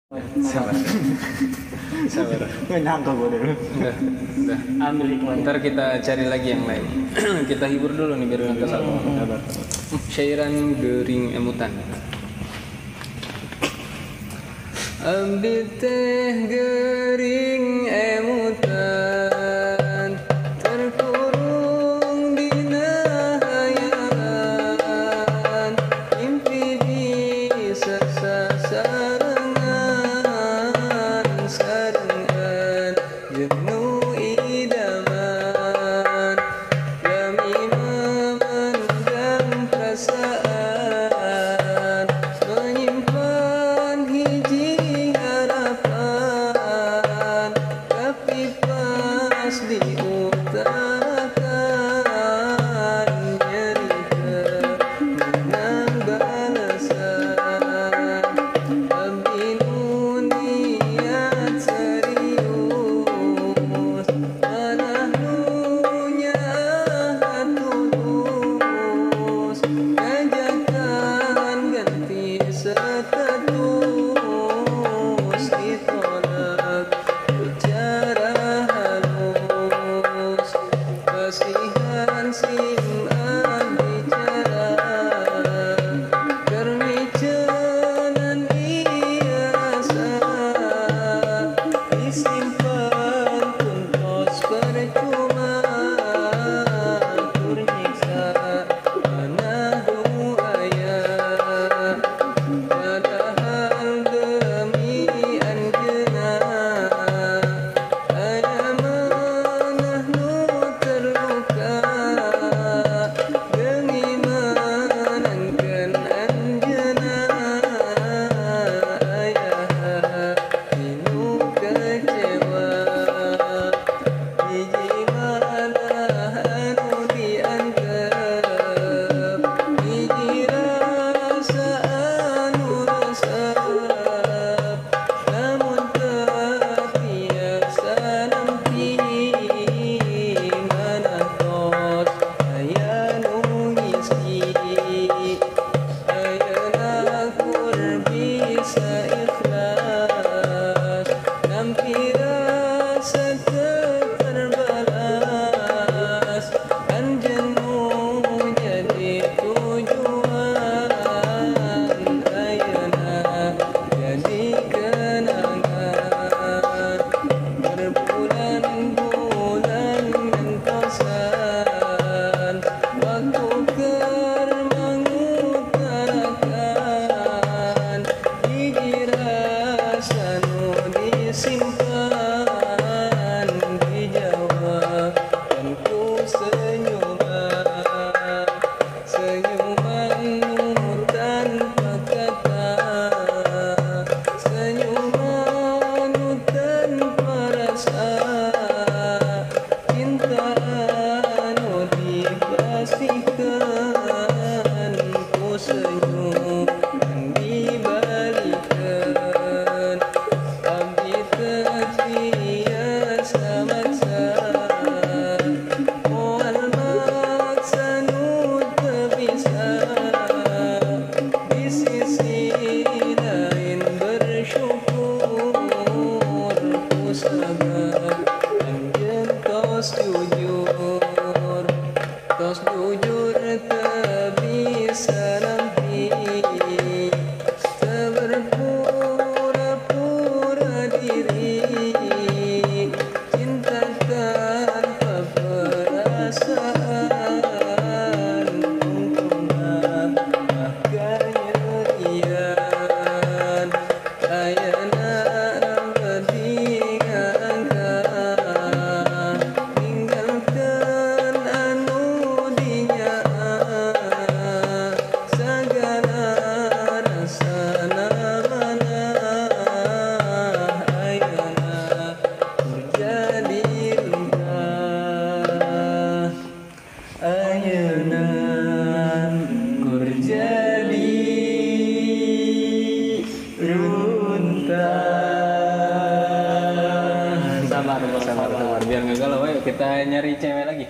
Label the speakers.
Speaker 1: Sabar. Sabar.
Speaker 2: Nggak nyangka gue dulu.
Speaker 1: Udah.
Speaker 3: Ambil hikmahnya.
Speaker 1: Ntar kita cari lagi yang lain. Kita hibur dulu nih biar nggak kesal. Syairan Gering Emutan. Ambil teh gering emutan, terkurung di hayangan, mimpi bisa sasarangan, sarangan jenuh idaman, kami memendam perasaan, menyimpan hiji harapan, tapi pas diutarakan nyeri kenang balasan, abdi niat serius, manahunya tulus, ngajakan ganti status, ditolak secara halus, kasihan simpan bicara, kermicenan biasa, disimpan tuntos percuma, kurnyiksa manahu ayah, padahal demi anjeunna aya manahnu terluka, demi menangkan anjeunna aya inu kecewa, hiji manah anu dianggap, hiji rasa anu resep, namun terbiasa nempi, manahtos aya nu ngisi, ayeuna kur bisa ikhlas, nampi rasa terbalas, kan jenuh jadi tujuan, ayeuna jadi kenangan, berbulan-bulan mentosan, waktu keur mengutarakan, hiji rasa nu disimpan, dijawab dan ku senyuman, senyuman nu tanpa kata, senyuman nu tanpa rasa, cinta anu dipastikan, ku senyum dan dibalikan, abdi teu tiasa maksa, moal maksa nu teu bisa, di sisi lain bersyukur, ku sabar anjeun tos jujur, tos jujur teu bisa nampi, teu berpura-pura diri, cinta tanpa perasaan, tungtungna kanyerian, ayeuna penting angkat, tinggalkan anu dinyaan, sagala rasana manah, ayeuna jadi runtah, ayeuna kur jadi runtah. Sabar biar nggak galau, ayo kita nyari cewek lagi.